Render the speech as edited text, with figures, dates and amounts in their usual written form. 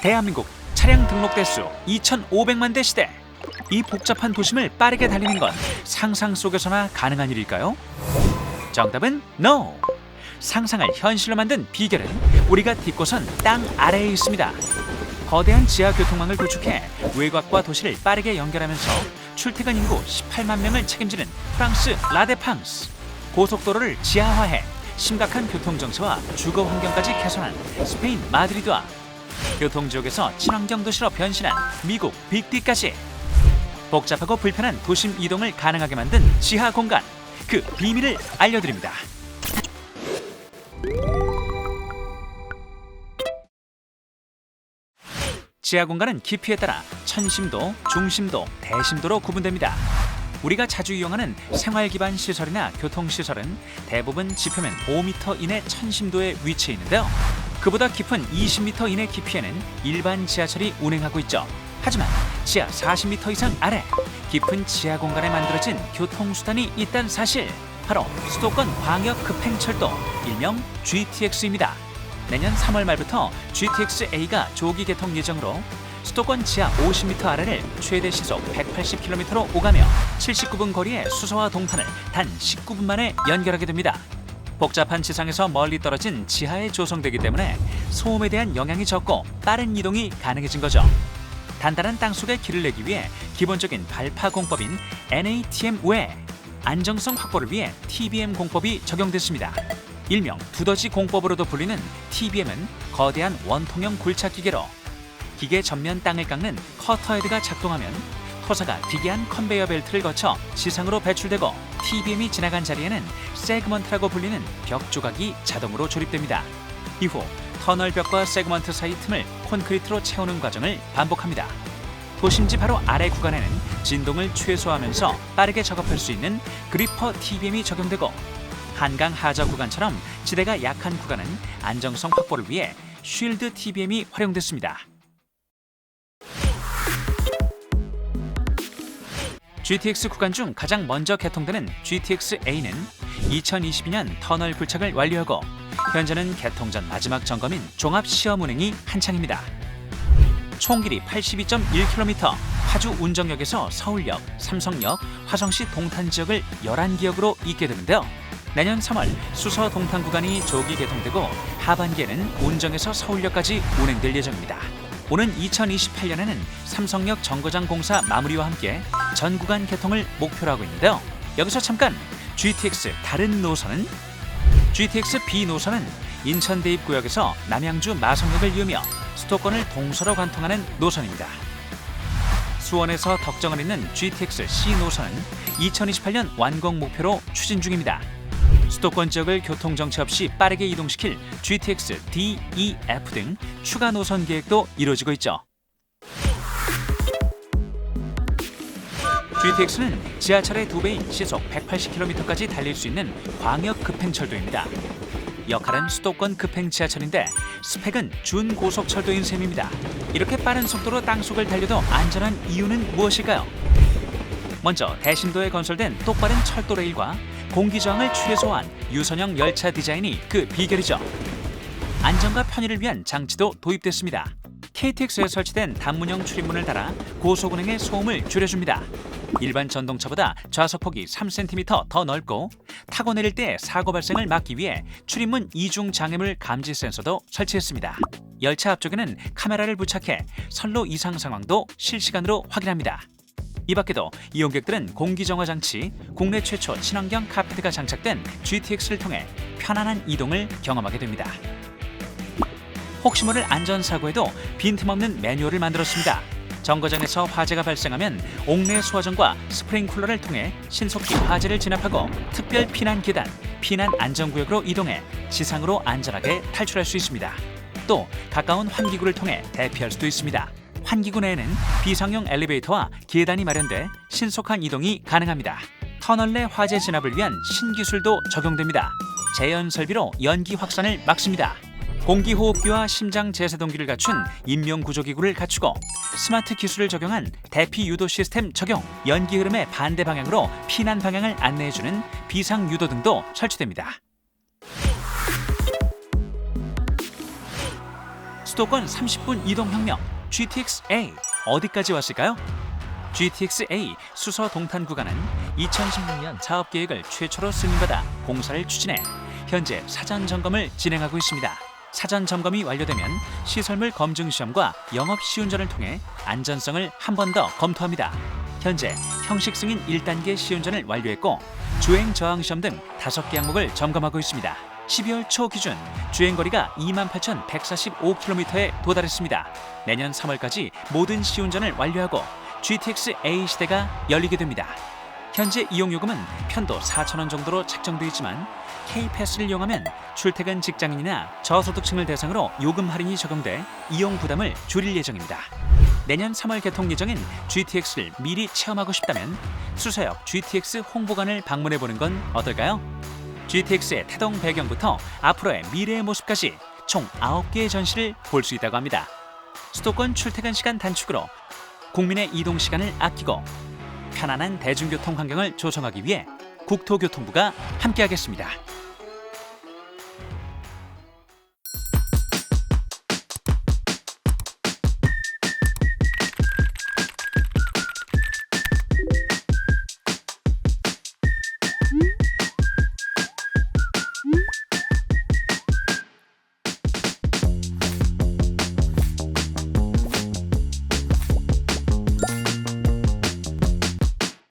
대한민국 차량 등록 대수 2,500만 대 시대. 이 복잡한 도심을 빠르게 달리는 건 상상 속에서나 가능한 일일까요? 정답은 NO! 상상을 현실로 만든 비결은 우리가 딛고선 땅 아래에 있습니다. 거대한 지하 교통망을 구축해 외곽과 도시를 빠르게 연결하면서 출퇴근 인구 18만 명을 책임지는 프랑스 라데팡스. 고속도로를 지하화해 심각한 교통정체와 주거 환경까지 개선한 스페인 마드리드와 교통지역에서 친환경 도시로 변신한 미국 빅디까지 복잡하고 불편한 도심 이동을 가능하게 만든 지하 공간, 그 비밀을 알려드립니다. 지하 공간은 깊이에 따라 천심도, 중심도, 대심도로 구분됩니다. 우리가 자주 이용하는 생활 기반 시설이나 교통시설은 대부분 지표면 5m 이내 천심도에 위치해 있는데요. 그보다 깊은 20m 이내 깊이에는 일반 지하철이 운행하고 있죠. 하지만 지하 40m 이상 아래 깊은 지하 공간에 만들어진 교통수단이 있다는 사실, 바로 수도권 광역 급행철도, 일명 GTX입니다. 내년 3월 말부터 GTX-A가 조기 개통 예정으로 수도권 지하 50m 아래를 최대 시속 180km로 오가며 79분 거리의 수서와 동탄을 단 19분 만에 연결하게 됩니다. 복잡한 지상에서 멀리 떨어진 지하에 조성되기 때문에 소음에 대한 영향이 적고 빠른 이동이 가능해진 거죠. 단단한 땅속에 길을 내기 위해 기본적인 발파 공법인 NATM 외에 안정성 확보를 위해 TBM 공법이 적용됐습니다. 일명 두더지 공법으로도 불리는 TBM은 거대한 원통형 굴착 기계로 기계 전면 땅을 깎는 커터헤드가 작동하면 토사가 기괴한 컨베이어 벨트를 거쳐 지상으로 배출되고 TBM이 지나간 자리에는 세그먼트라고 불리는 벽 조각이 자동으로 조립됩니다. 이후 터널 벽과 세그먼트 사이 틈을 콘크리트로 채우는 과정을 반복합니다. 도심지 바로 아래 구간에는 진동을 최소화하면서 빠르게 작업할 수 있는 그리퍼 TBM이 적용되고, 한강 하저 구간처럼 지대가 약한 구간은 안정성 확보를 위해 쉴드 TBM이 활용됐습니다. GTX 구간 중 가장 먼저 개통되는 GTX-A는 2022년 터널 굴착을 완료하고 현재는 개통 전 마지막 점검인 종합 시험 운행이 한창입니다. 총 길이 82.1km, 파주 운정역에서 서울역, 삼성역, 화성시 동탄 지역을 11기역으로 잇게 되는데요. 내년 3월 수서 동탄 구간이 조기 개통되고 하반기에는 운정에서 서울역까지 운행될 예정입니다. 오는 2028년에는 삼성역 정거장 공사 마무리와 함께 전 구간 개통을 목표로 하고 있는데요. 여기서 잠깐 GTX 다른 노선은? GTX B 노선은 인천 대입구역에서 남양주 마성역을 이으며 수도권을 동서로 관통하는 노선입니다. 수원에서 덕정을 잇는 GTX C 노선은 2028년 완공 목표로 추진 중입니다. 수도권 지역을 교통정체 없이 빠르게 이동시킬 GTX D, E, F 등 추가 노선 계획도 이루어지고 있죠. GTX는 지하철의 2배인 시속 180km까지 달릴 수 있는 광역 급행철도입니다. 역할은 수도권 급행 지하철인데 스펙은 준고속철도인 셈입니다. 이렇게 빠른 속도로 땅속을 달려도 안전한 이유는 무엇일까요? 먼저 대심도에 건설된 똑바른 철도 레일과 공기저항을 최소화한 유선형 열차 디자인이 그 비결이죠. 안전과 편의를 위한 장치도 도입됐습니다. KTX에 설치된 단문형 출입문을 달아 고속운행의 소음을 줄여줍니다. 일반 전동차보다 좌석폭이 3cm 더 넓고 타고 내릴 때 사고 발생을 막기 위해 출입문 이중 장애물 감지 센서도 설치했습니다. 열차 앞쪽에는 카메라를 부착해 선로 이상 상황도 실시간으로 확인합니다. 이 밖에도 이용객들은 공기정화 장치, 국내 최초 친환경 카페트가 장착된 GTX를 통해 편안한 이동을 경험하게 됩니다. 혹시 모를 안전사고에도 빈틈없는 매뉴얼을 만들었습니다. 정거장에서 화재가 발생하면 옥내 수화전과 스프링쿨러를 통해 신속히 화재를 진압하고 특별 피난 계단, 피난 안전구역으로 이동해 지상으로 안전하게 탈출할 수 있습니다. 또 가까운 환기구를 통해 대피할 수도 있습니다. 환기구 내에는 비상용 엘리베이터와 계단이 마련돼 신속한 이동이 가능합니다. 터널 내 화재 진압을 위한 신기술도 적용됩니다. 재현 설비로 연기 확산을 막습니다. 공기호흡기와 심장 제세동기를 갖춘 인명구조기구를 갖추고 스마트 기술을 적용한 대피 유도 시스템 적용, 연기 흐름의 반대 방향으로 피난 방향을 안내해주는 비상 유도 등도 설치됩니다. 수도권 30분 이동혁명 GTX-A 어디까지 왔을까요? GTX-A 수서 동탄 구간은 2016년 사업 계획을 최초로 승인받아 공사를 추진해 현재 사전 점검을 진행하고 있습니다. 사전 점검이 완료되면 시설물 검증 시험과 영업 시운전을 통해 안전성을 한 번 더 검토합니다. 현재 형식 승인 1단계 시운전을 완료했고 주행 저항 시험 등 5개 항목을 점검하고 있습니다. 12월 초 기준 주행거리가 28,145km에 도달했습니다. 내년 3월까지 모든 시운전을 완료하고 GTX-A 시대가 열리게 됩니다. 현재 이용요금은 편도 4,000원 정도로 책정돼 있지만 K패스를 이용하면 출퇴근 직장인이나 저소득층을 대상으로 요금 할인이 적용돼 이용 부담을 줄일 예정입니다. 내년 3월 개통 예정인 GTX를 미리 체험하고 싶다면 수서역 GTX 홍보관을 방문해보는 건 어떨까요? GTX의 태동 배경부터 앞으로의 미래의 모습까지 총 9개의 전시를 볼 수 있다고 합니다. 수도권 출퇴근 시간 단축으로 국민의 이동 시간을 아끼고 편안한 대중교통 환경을 조성하기 위해 국토교통부가 함께하겠습니다.